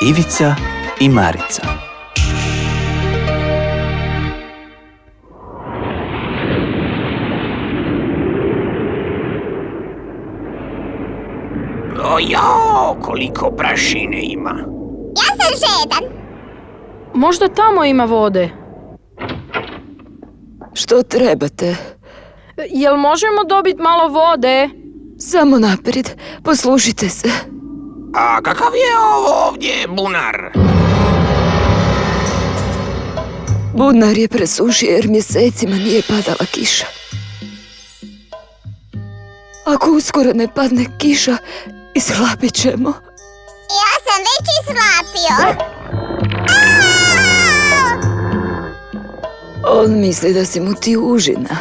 Ivica i Marica. Ojo, koliko prašine ima. Ja sam žedan. Možda tamo ima vode. Što trebate? Jel možemo dobiti malo vode? Samo naprijed, poslušajte se. A kakav je ovo ovdje bunar? Bunar je presušio jer mjesecima nije padala kiša. Ako uskoro ne padne kiša, ishlapit ćemo. Ja sam već ishlapio. On misli da si mu ti užina.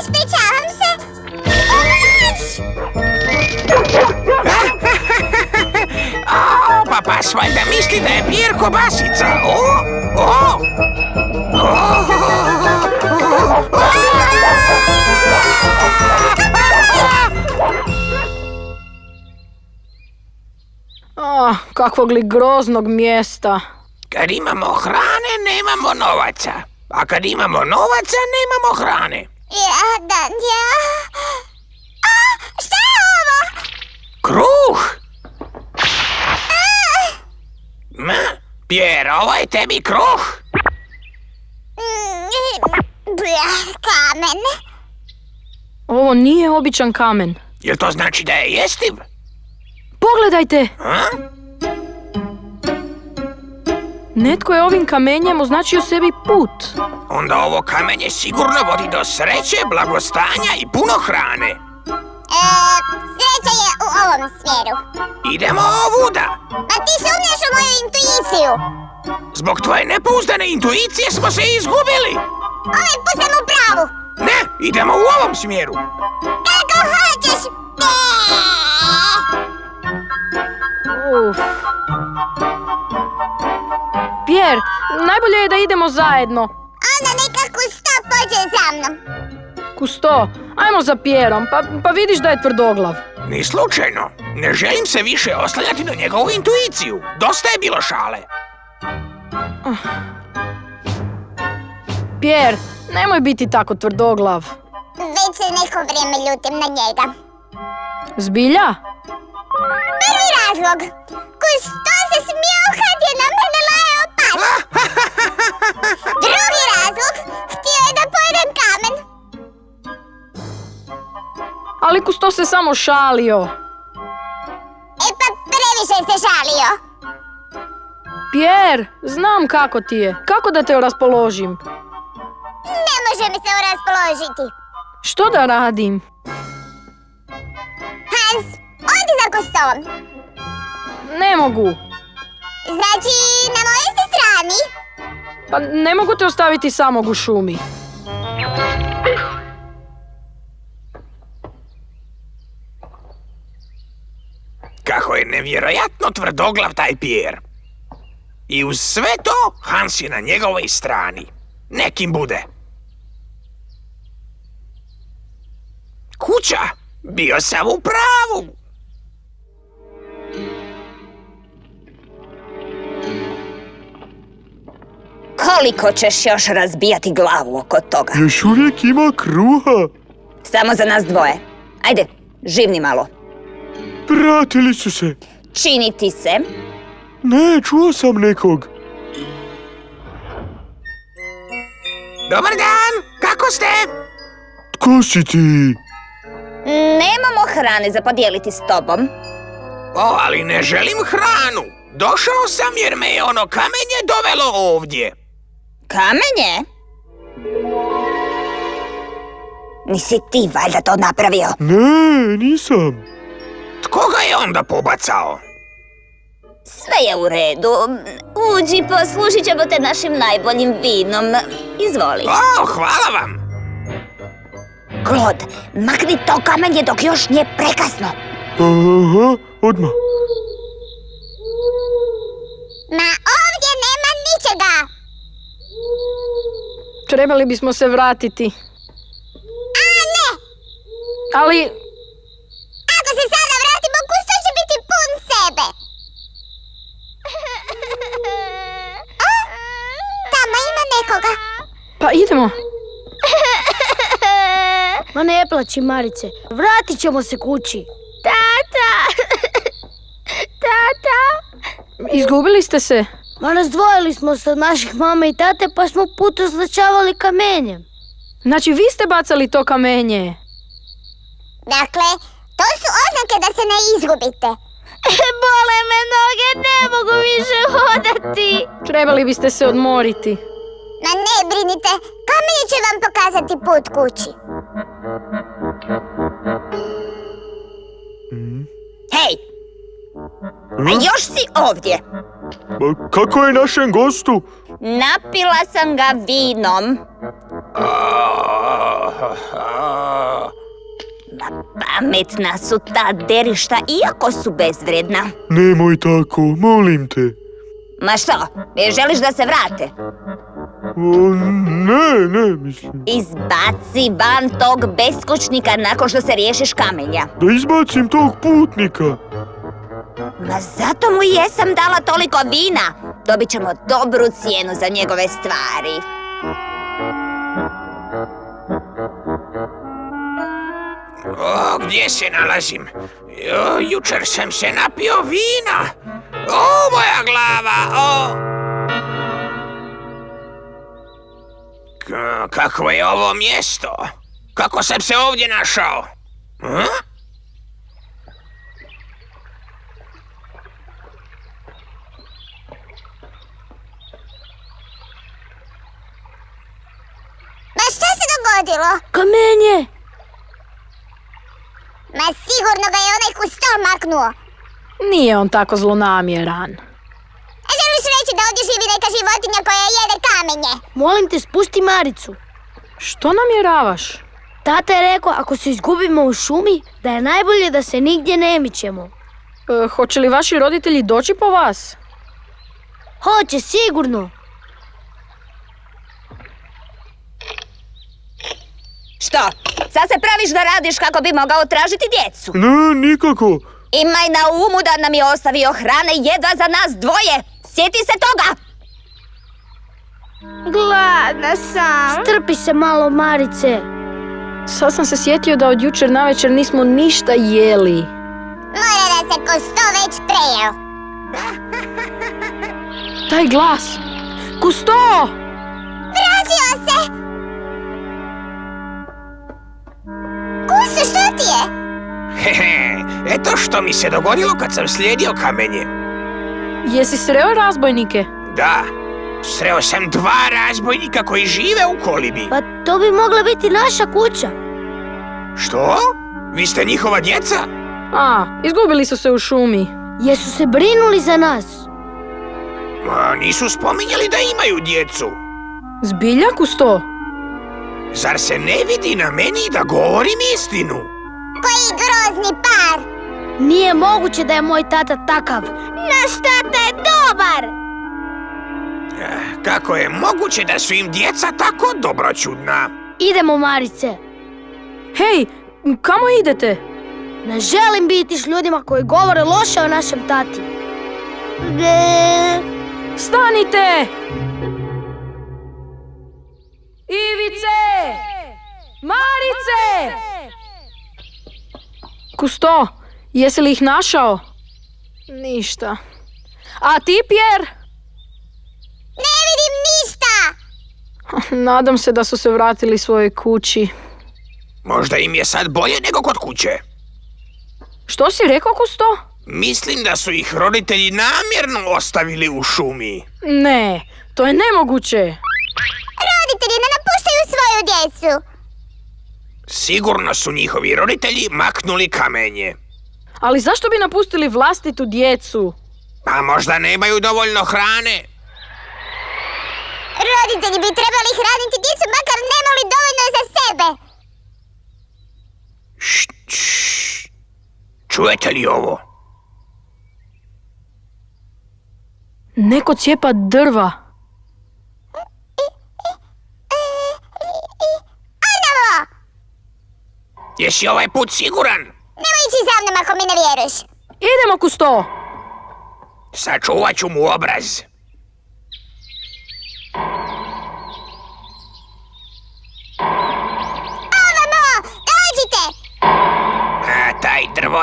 Ispričavam se. Pa valjda misli da je Pierre kobasica. Kakvog li groznog mjesta. Kad imamo hrane, nemamo novaca. A kad imamo novaca, nemamo hrane. Jadan ja. Šta je ovo? Kruh! Pierre, ovo je tebi kruh? Kamen. Ovo nije običan kamen. Jel to znači da je jestiv? Pogledajte! A? Netko je ovim kamenjem označio sebi put. Onda ovo kamenje sigurno vodi do sreće, blagostanja i puno hrane. Sreća je u ovom smjeru. Idemo ovuda. Pa ti sumnjaš u moju intuiciju. Zbog tvoje nepouzdane intuicije smo se izgubili. Ovaj put sam u pravu. Ne, idemo u ovom smjeru. Kako hoćeš. Uf. Pierre, najbolje je da idemo zajedno. Onda neka Kusto pođe za mnom. Kusto, ajmo za Pierom, pa vidiš da je tvrdoglav. Ni slučajno. Ne želim se više oslanjati na njegovu intuiciju. Dosta je bilo šale. Pierre, nemoj biti tako tvrdoglav. Već se neko vrijeme ljutim na njega. Zbilja? Prvi razlog. Kusto se smijao kad je na mene lajao pas. Drugi razlog. Htio je da pojedem kamen. Ali Kusto se samo šalio. E pa previše se šalio. Pierre, znam kako ti je. Kako da te raspoložim? Ne može mi se raspoložiti. Što da radim? Hans, odi za Kustom. Ne mogu. Znači, na mojoj si strani? Pa ne mogu te ostaviti samog u šumi. Kako je nevjerojatno tvrdoglav taj Pierre. I uz sve to, Hans je na njegovoj strani. Nekim bude. Kuća, bio sam u pravu. Koliko ćeš još razbijati glavu oko toga? Još uvijek ima kruha. Samo za nas dvoje. Ajde, živni malo. Vratili su se. Čini ti se. Ne, čuo sam nekog. Dobar dan, kako ste? Tko si ti? Nemamo hrane za podijeliti s tobom. Ali ne želim hranu. Došao sam jer me je ono kamenje dovelo ovdje. Kamenje? Nisi ti valjda to napravio? Ne, nisam. Tko ga je onda pobacao? Sve je u redu. Uđi, poslužit ćemo te našim najboljim vinom. Izvoli. Hvala vam. Claude, makni to kamenje dok još nije prekasno. Aha, odmah. Ma ovdje nema ničega. Trebali bismo se vratiti. A ne. Ali... Ako se sada vratimo, Kusto će biti pun sebe. toga? Pa idemo. Ma ne plaći, Marice. Vratit ćemo se kući. Tata! Tata! Izgubili ste se. Ma razdvojili smo se od naših mame i tate pa smo put označavali kamenjem. Znači vi ste bacali to kamenje. Dakle, to su oznake da se ne izgubite. Bole me noge, ne mogu više hodati. Trebali biste se odmoriti. Ma ne brinite, kamenje će vam pokazati put kući. Hej! A još si ovdje. Ma kako je našem gostu? Napila sam ga vinom. Ma pametna su ta derišta, iako su bezvredna. Nemoj tako, molim te. Ma što, želiš da se vrate? Ne, mislim. Izbaci van tog beskućnika nakon što se riješiš kamenja. Da izbacim tog putnika. Ma zato mu jesam dala toliko vina. Dobit ćemo dobru cijenu za njegove stvari. O, gdje se nalazim? Jučer sam se napio vina. O, moja glava, o! Kakvo je ovo mjesto? Kako sam se ovdje našao? Ma šta se dogodilo? Kamenje! Ma sigurno ga je onaj Kusto maknuo. Nije on tako zlonamjeran. A želiš reći da ovdje živi neka životinja koja jede kamenje? Molim te, spusti Maricu. Što namjeravaš? Tata je rekao, ako se izgubimo u šumi, da je najbolje da se nigdje ne mičemo. Hoće li vaši roditelji doći po vas? Hoće, sigurno. Što? Sad se praviš da radiš kako bi mogao tražiti djecu? Ne, nikako. Imaj na umu da nam je ostavio hrane jedva za nas dvoje. Sjeti se toga! Gladna sam. Strpi se malo, Marice. Sad sam se sjetio da od jučer navečer nismo ništa jeli. Mora da se Kusto već prejeo. Taj glas! Kusto! Vratio se! Kusto, što ti je? Hehe, eto što mi se dogodilo kad sam slijedio kamenje. Jesi sreo razbojnike? Da, sreo sam 2 razbojnika koji žive u kolibi. Pa to bi mogla biti naša kuća. Što? Vi ste njihova djeca? Izgubili su se u šumi. Jesu se brinuli za nas? Nisu spominjali da imaju djecu. Zbilja, Kusto? Zar se ne vidi na meni da govorim istinu? Koji grozni par! Nije moguće da je moj tata takav. Naš tata je dobar! Kako je moguće da su im djeca tako dobroćudna? Idemo, Marice. Hej, kamo idete? Ne želim biti s ljudima koji govore loše o našem tati. Stanite! Ivice! Marice! Kusto, jesi li ih našao? Ništa. A ti, Pjer? Ne vidim ništa! Nadam se da su se vratili svojoj kući. Možda im je sad bolje nego kod kuće. Što si rekao, Kusto? Mislim da su ih roditelji namjerno ostavili u šumi. Ne, to je nemoguće. Roditelji ne napuštaju svoju djecu. Sigurno su njihovi roditelji maknuli kamenje. Ali zašto bi napustili vlastitu djecu? Pa možda nemaju dovoljno hrane. Roditelji bi trebali hraniti djecu, makar nemali dovoljno za sebe. Šššš. Čujete li ovo? Neko cijepa drva. Arnavo! Jesi ovaj put siguran? Nemoj ići za mnom ako mi ne vjeruješ. Idemo, Kusto! Sačuvat ću mu obraz.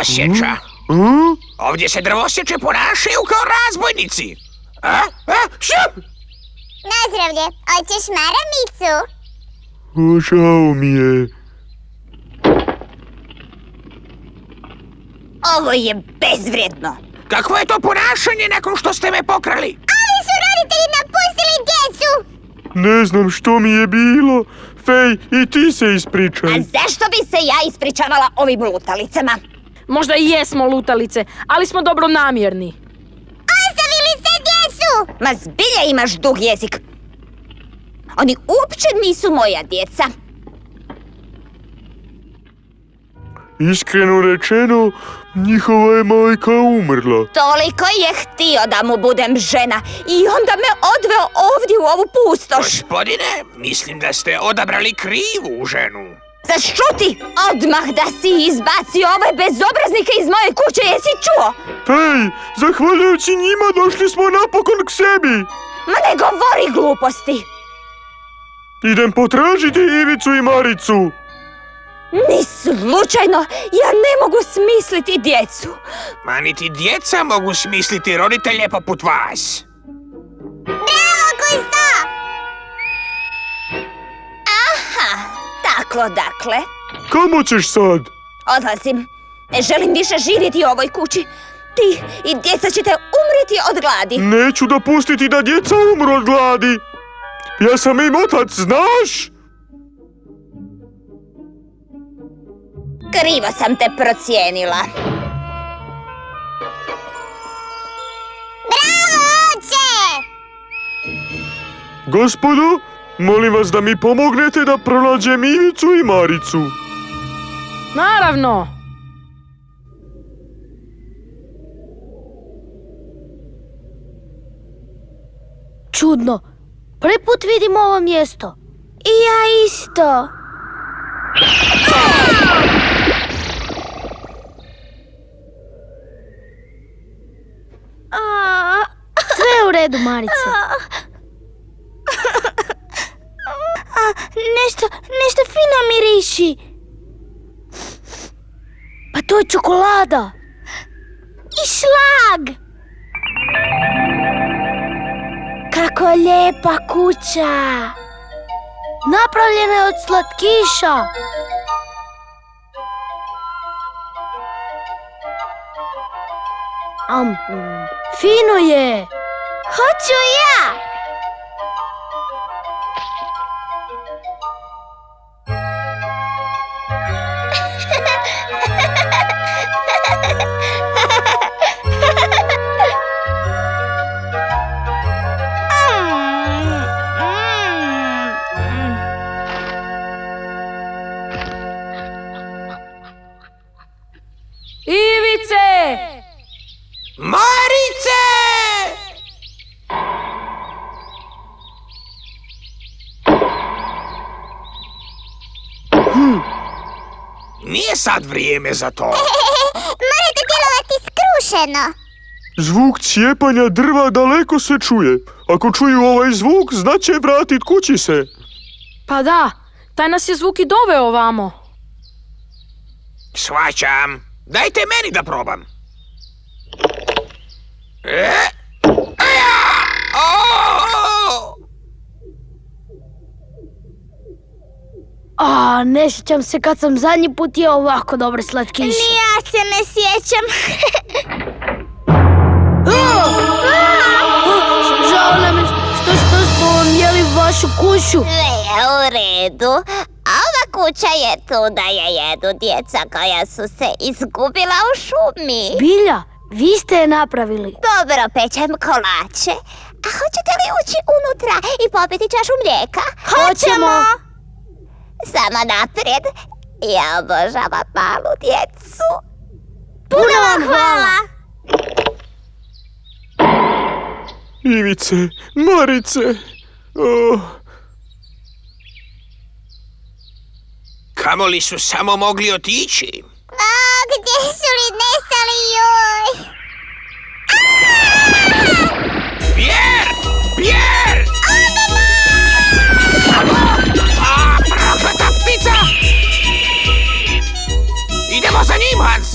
drvosječa. A? Ovdje se drvosječe ponašaju kao razbojnici. Šup! Nazdravlje, hoćeš maramicu? O, žao mi je. Ovo je bezvrijedno. Kakvo je to ponašanje nakon što ste me pokrali? Ali su roditelji napustili djecu! Ne znam što mi je bilo. Fej, i ti se ispričaj. A zašto bi se ja ispričavala ovim lutalicama? Možda i jesmo lutalice, ali smo dobronamjerni. Ostavili ste djecu! Ma zbilja imaš dug jezik. Oni uopće nisu moja djeca. Iskreno rečeno, njihova je majka umrla. Toliko je htio da mu budem žena i onda me odveo ovdje u ovu pustoš. Gospodine, mislim da ste odabrali krivu ženu. Zašuti odmah da si izbacio ove bezobraznike iz moje kuće, jesi čuo? Fej, zahvaljujući njima došli smo napokon k sebi. Ma ne govori gluposti. Idem potražiti Ivicu i Maricu. Ni slučajno, ja ne mogu smisliti djecu. Ma niti djeca mogu smisliti roditelje poput vas. Bravo, Kusto! Aha, tako dakle. Kamo ćeš sad? Odlazim. Ne želim više živjeti u ovoj kući. Ti i djeca ćete umriti od gladi. Neću dopustiti da djeca umru od gladi. Ja sam im otac, znaš? Krivo sam te procijenila. Bravo, oče! Gospodo, molim vas da mi pomognete da pronađem Ivicu i Maricu. Naravno. Čudno. Prvi put vidim ovo mjesto. I ja isto. Sve je u redu, Marice. Nešto fino miriši. Pa to je čokolada. I šlag. Kako je lijepa kuća. Napravljena je od slatkiša. Fino je. Hoću ja. Ivice! Marice! Nije sad vrijeme za to. Morate djelovati skrušeno. Zvuk cijepanja drva daleko se čuje. Ako čuju ovaj zvuk, znaće vratit kući se. Pa da, taj nas je zvuk i doveo ovamo. Shvaćam. Dajte meni da probam. Ne sjećam se kad sam zadnji put jeo ovako dobre slatkiše. Ni ja se ne sjećam. Žao nam je što smo vam jeli vašu kuću. Sve je u redu. Ova kuća je tu da je jedu djeca koja su se izgubila u šumi. Bilja, vi ste je napravili. Dobro, pečem kolače. A hoćete li ući unutra i popiti čašu mlijeka? Hoćemo. Samo naprijed. Ja obožavam malu djecu. Puno vam hvala. Ivice, Marice. Oh. Kamo li su samo mogli otići? A, gdje su li nestali, joj? Pierre! Pierre! Prokleta ptica! Idemo za njim, Hans!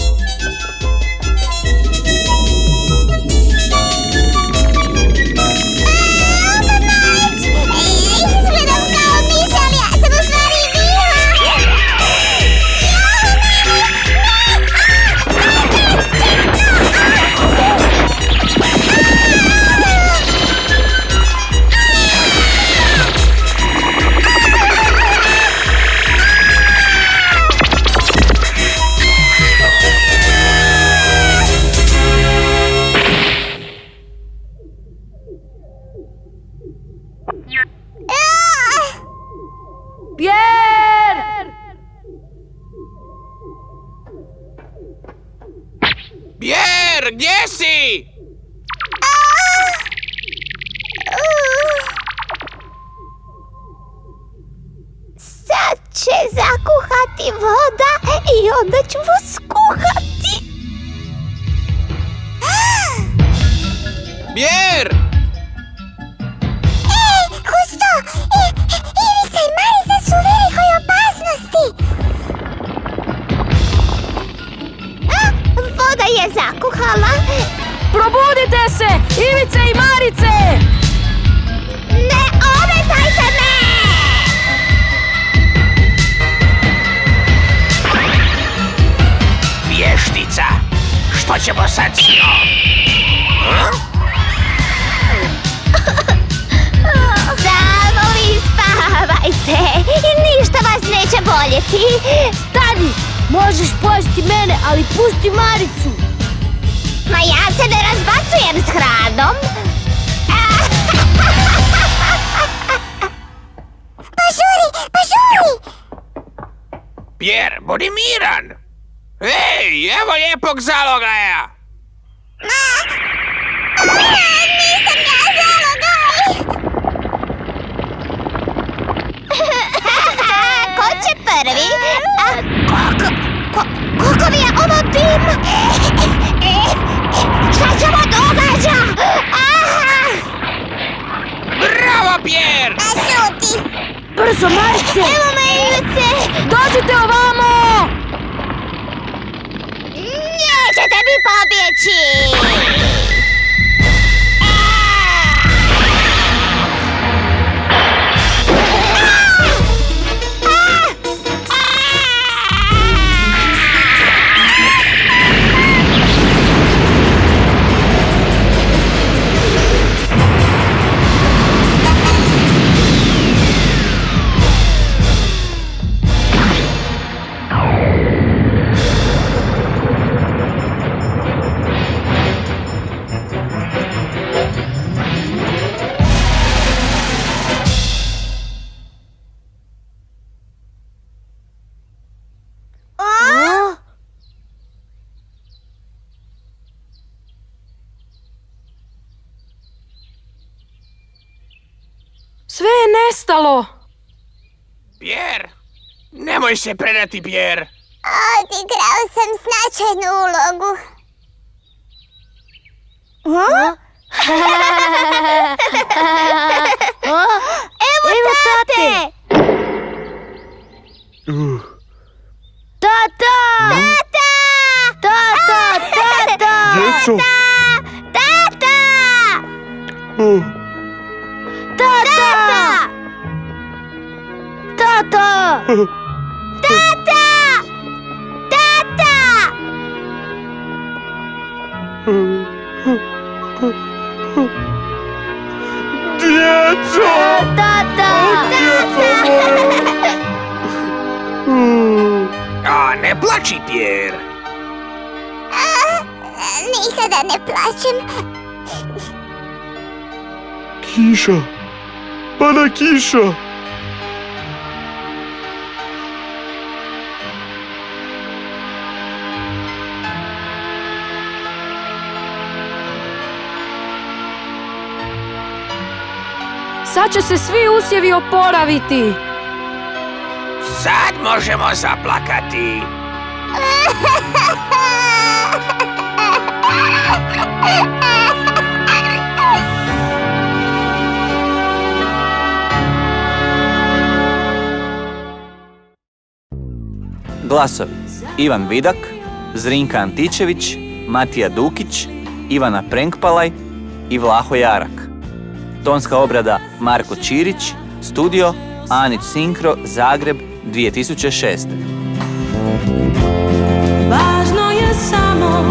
Pierre! Pierre, gdje si? Sad će zakuhati voda i onda ću vas skuhati. Pierre! Gusto, Ivica i Marica su u velikoj opasnosti. Voda je zakuhala. Probudite se! Ivice i Marice! Ne ometajte me! Vještica! Što ćemo sad s njom? Samo vi spavajte i ništa vas neće boljeti. Stani! Možeš pojesti mene, ali pusti Maricu! Ma ja se ne razbacujem s hranom. Pažuri! Pierre, budi miran! Ej, evo lijepog zalogaja! Nisam ja zalogaj! Ko će prvi? Kakav je ovo dim? Šta se ovo događa? Bravo, Pierre! Šuti! Brzo, Marice! Evo me, Ivice! Dođite ovamo! Nećete mi pobjeći! Sve je nestalo! Pierre! Nemoj se predati, Pierre! Odigrao sam značajnu ulogu. Evo tate! Tata! Tata! Djeco! Tata! Tata! Tata! Djeco! A, ne plači, Pierre! Nikada ne plačem. Kiša! Pada kiša! Sad će se svi usjevi oporaviti! Sad možemo zaplakati! Glasovi: Ivan Vidak, Zrinka Antičević, Matija Dukić, Ivana Prenkpalaj i Vlaho Jarak. Tonska obrada Marko Čirić, studio Anić Sinkro, Zagreb, 2006. Važno je samo